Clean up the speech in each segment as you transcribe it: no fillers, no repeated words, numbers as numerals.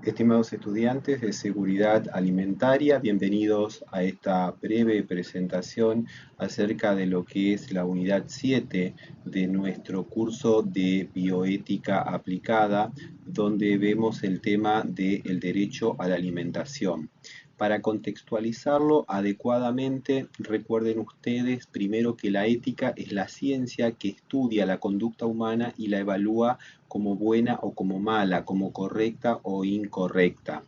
Estimados estudiantes de Seguridad Alimentaria, bienvenidos a esta breve presentación acerca de lo que es la unidad 7 de nuestro curso de bioética aplicada, donde vemos el tema del derecho a la alimentación. Para contextualizarlo adecuadamente, recuerden ustedes primero que la ética es la ciencia que estudia la conducta humana y la evalúa como buena o como mala, como correcta o incorrecta.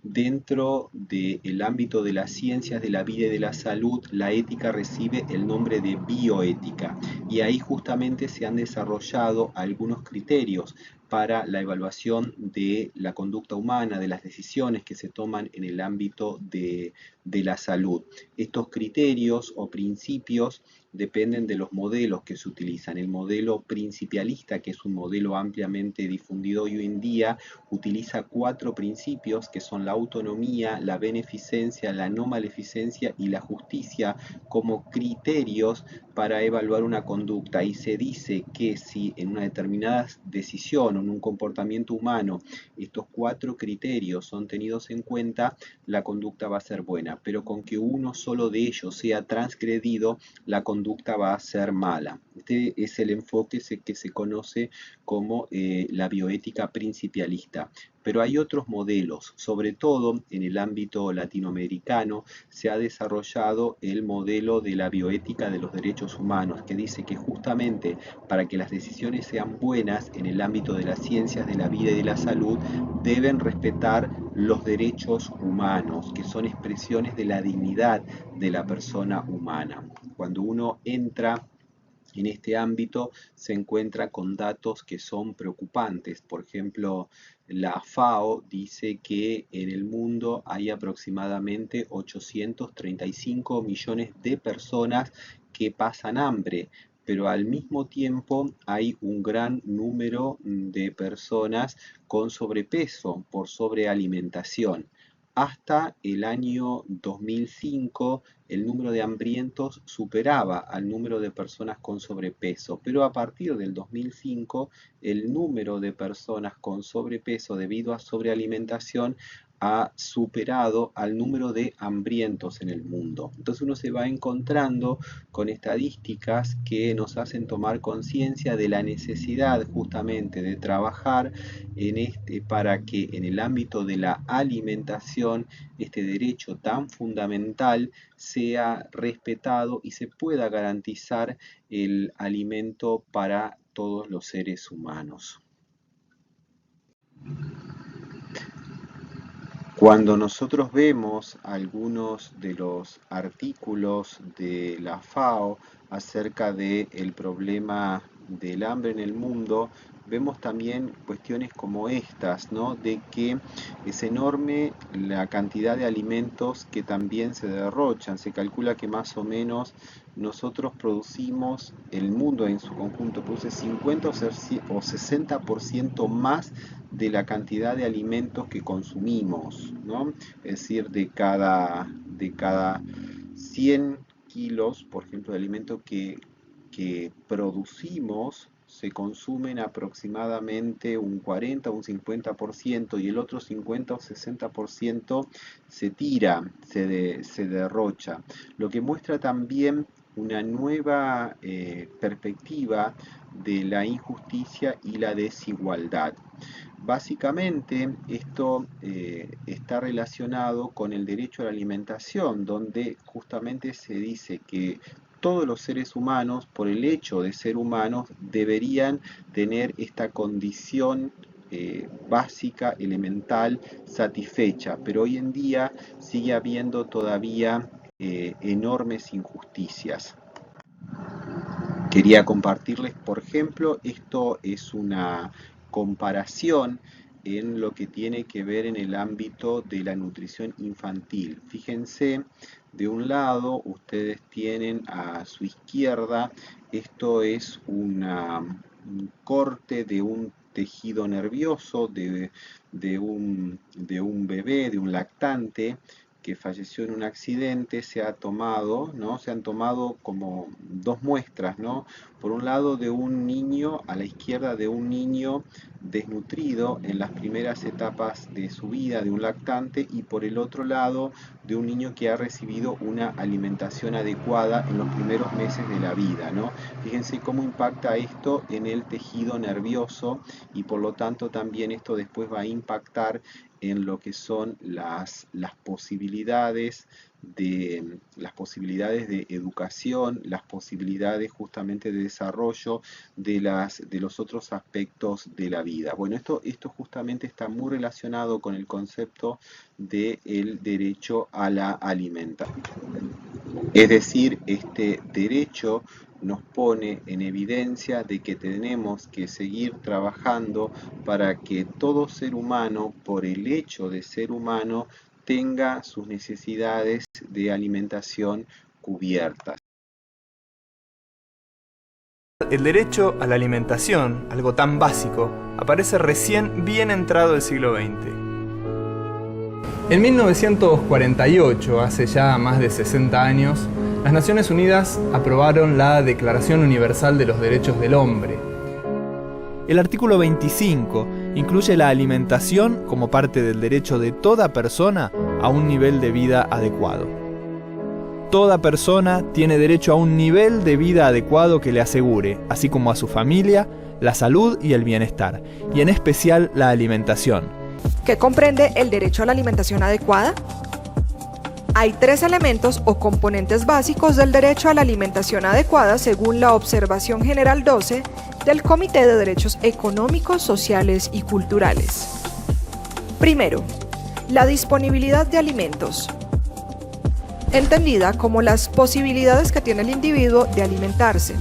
Dentro del ámbito de las ciencias de la vida y de la salud, la ética recibe el nombre de bioética y ahí justamente se han desarrollado algunos criterios para la evaluación de la conducta humana, de las decisiones que se toman en el ámbito de la salud. Estos criterios o principios dependen de los modelos que se utilizan. El modelo principialista, que es un modelo ampliamente difundido hoy en día, utiliza 4 principios que son la autonomía, la beneficencia, la no maleficencia y la justicia como criterios para evaluar una conducta, y se dice que si en una determinada decisión o en un comportamiento humano estos 4 criterios son tenidos en cuenta, la conducta va a ser buena, pero con que uno solo de ellos sea transgredido, la conducta va a ser mala. Este es el enfoque que se conoce como la bioética principialista. Pero hay otros modelos, sobre todo en el ámbito latinoamericano se ha desarrollado el modelo de la bioética de los derechos humanos, que dice que justamente para que las decisiones sean buenas en el ámbito de las ciencias de la vida y de la salud, deben respetar los derechos humanos, que son expresiones de la dignidad de la persona humana. Cuando uno entra en este ámbito se encuentra con datos que son preocupantes. Por ejemplo, la FAO dice que en el mundo hay aproximadamente 835 millones de personas que pasan hambre, pero al mismo tiempo hay un gran número de personas con sobrepeso por sobrealimentación. Hasta el año 2005 el número de hambrientos superaba al número de personas con sobrepeso, pero a partir del 2005 el número de personas con sobrepeso debido a sobrealimentación ha superado al número de hambrientos en el mundo. Entonces uno se va encontrando con estadísticas que nos hacen tomar conciencia de la necesidad justamente de trabajar para que en el ámbito de la alimentación este derecho tan fundamental sea respetado y se pueda garantizar el alimento para todos los seres humanos. Cuando nosotros vemos algunos de los artículos de la FAO acerca del problema del hambre en el mundo, vemos también cuestiones como estas, ¿no? De que es enorme la cantidad de alimentos que también se derrochan. Se calcula que más o menos nosotros producimos, el mundo en su conjunto produce 50 o 60% más de la cantidad de alimentos que consumimos, ¿no? Es decir, de cada 100 kilos, por ejemplo, de alimento que producimos, se consumen aproximadamente un 40 o un 50% y el otro 50 o 60% se tira, se derrocha. Lo que muestra también una nueva perspectiva de la injusticia y la desigualdad. Básicamente esto está relacionado con el derecho a la alimentación, donde justamente se dice que todos los seres humanos, por el hecho de ser humanos, deberían tener esta condición básica, elemental, satisfecha, pero hoy en día sigue habiendo todavía enormes injusticias. Quería compartirles, por ejemplo, esto es una comparación en lo que tiene que ver en el ámbito de la nutrición infantil. Fíjense, de un lado ustedes tienen a su izquierda, esto es un corte de un tejido nervioso de un bebé, de un lactante, que falleció en un accidente se ha tomado, ¿no? Se han tomado como dos muestras, ¿no? Por un lado de un niño, a la izquierda de un niño desnutrido en las primeras etapas de su vida, de un lactante, y por el otro lado de un niño que ha recibido una alimentación adecuada en los primeros meses de la vida, ¿no? Fíjense cómo impacta esto en el tejido nervioso y por lo tanto también esto después va a impactar en lo que son las posibilidades de educación, las posibilidades justamente de desarrollo de los otros aspectos de la vida. Bueno, esto justamente está muy relacionado con el concepto del derecho a la alimentación. Es decir, este derecho nos pone en evidencia de que tenemos que seguir trabajando para que todo ser humano, por el hecho de ser humano, tenga sus necesidades de alimentación cubiertas. El derecho a la alimentación, algo tan básico, aparece recién bien entrado el siglo XX. En 1948, hace ya más de 60 años, las Naciones Unidas aprobaron la Declaración Universal de los Derechos del Hombre. El artículo 25 incluye la alimentación como parte del derecho de toda persona a un nivel de vida adecuado. Toda persona tiene derecho a un nivel de vida adecuado que le asegure, así como a su familia, la salud y el bienestar, y en especial la alimentación. ¿Qué comprende el derecho a la alimentación adecuada? Hay 3 elementos o componentes básicos del derecho a la alimentación adecuada según la Observación General 12 del Comité de Derechos Económicos, Sociales y Culturales. Primero, la disponibilidad de alimentos, entendida como las posibilidades que tiene el individuo de alimentarse,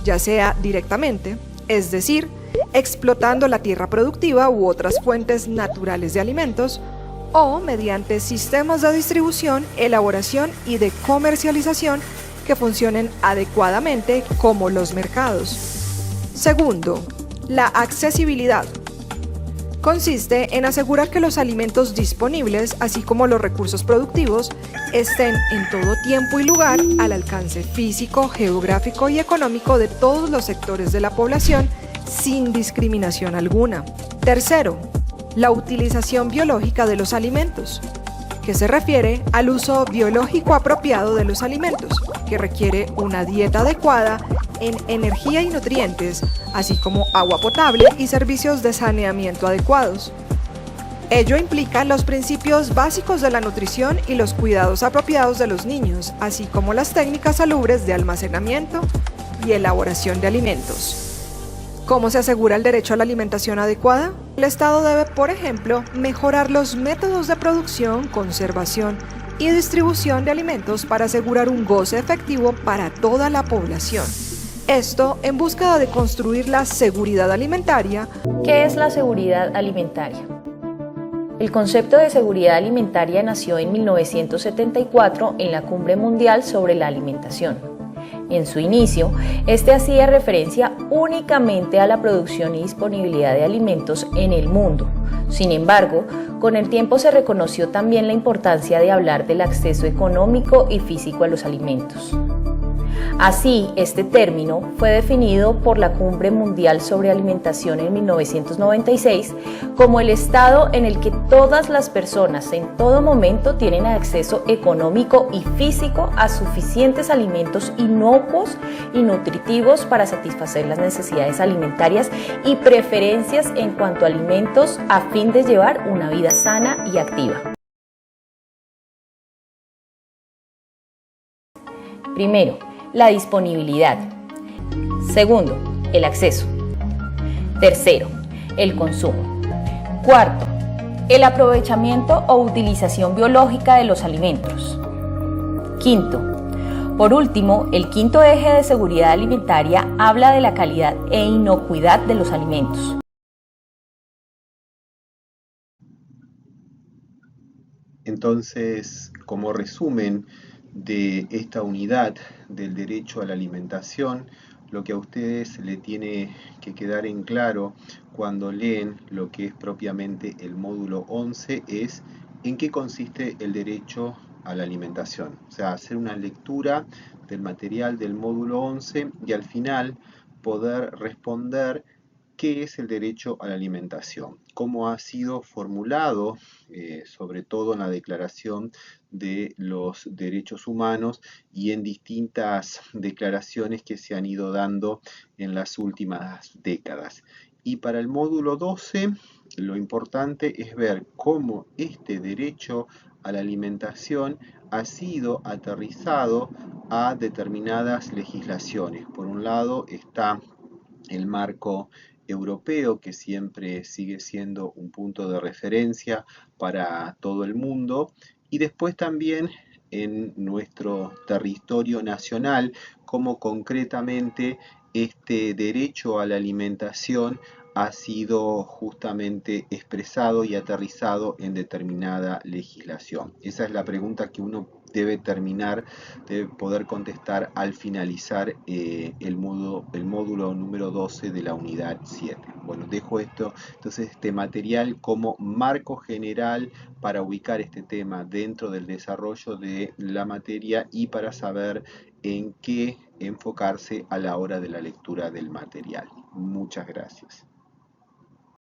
ya sea directamente, es decir, explotando la tierra productiva u otras fuentes naturales de alimentos, o mediante sistemas de distribución, elaboración y de comercialización que funcionen adecuadamente como los mercados. Segundo, la accesibilidad. Consiste en asegurar que los alimentos disponibles, así como los recursos productivos, estén en todo tiempo y lugar al alcance físico, geográfico y económico de todos los sectores de la población, sin discriminación alguna. Tercero, la utilización biológica de los alimentos, que se refiere al uso biológico apropiado de los alimentos, que requiere una dieta adecuada en energía y nutrientes, así como agua potable y servicios de saneamiento adecuados. Ello implica los principios básicos de la nutrición y los cuidados apropiados de los niños, así como las técnicas salubres de almacenamiento y elaboración de alimentos. ¿Cómo se asegura el derecho a la alimentación adecuada? El Estado debe, por ejemplo, mejorar los métodos de producción, conservación y distribución de alimentos para asegurar un goce efectivo para toda la población. Esto en búsqueda de construir la seguridad alimentaria. ¿Qué es la seguridad alimentaria? El concepto de seguridad alimentaria nació en 1974 en la Cumbre Mundial sobre la Alimentación. En su inicio, este hacía referencia únicamente a la producción y disponibilidad de alimentos en el mundo. Sin embargo, con el tiempo se reconoció también la importancia de hablar del acceso económico y físico a los alimentos. Así, este término fue definido por la Cumbre Mundial sobre Alimentación en 1996 como el estado en el que todas las personas en todo momento tienen acceso económico y físico a suficientes alimentos inocuos y nutritivos para satisfacer las necesidades alimentarias y preferencias en cuanto a alimentos a fin de llevar una vida sana y activa. Primero, la disponibilidad. Segundo, el acceso. Tercero, el consumo. Cuarto, el aprovechamiento o utilización biológica de los alimentos. Quinto, por último, el quinto eje de seguridad alimentaria habla de la calidad e inocuidad de los alimentos. Entonces, como resumen de esta unidad del derecho a la alimentación, lo que a ustedes le tiene que quedar en claro cuando leen lo que es propiamente el módulo 11 es ¿En qué consiste el derecho a la alimentación? O sea, hacer una lectura del material del módulo 11 y al final poder responder qué es el derecho a la alimentación, cómo ha sido formulado, sobre todo en la Declaración de los Derechos Humanos y en distintas declaraciones que se han ido dando en las últimas décadas. Y para el módulo 12, lo importante es ver cómo este derecho a la alimentación ha sido aterrizado a determinadas legislaciones. Por un lado está el marco europeo, que siempre sigue siendo un punto de referencia para todo el mundo, y después también en nuestro territorio nacional, como concretamente este derecho a la alimentación ha sido justamente expresado y aterrizado en determinada legislación. Esa es la pregunta que uno debe terminar, debe poder contestar al finalizar el módulo número 12 de la unidad 7. Bueno, dejo entonces este material como marco general para ubicar este tema dentro del desarrollo de la materia y para saber en qué enfocarse a la hora de la lectura del material. Muchas gracias.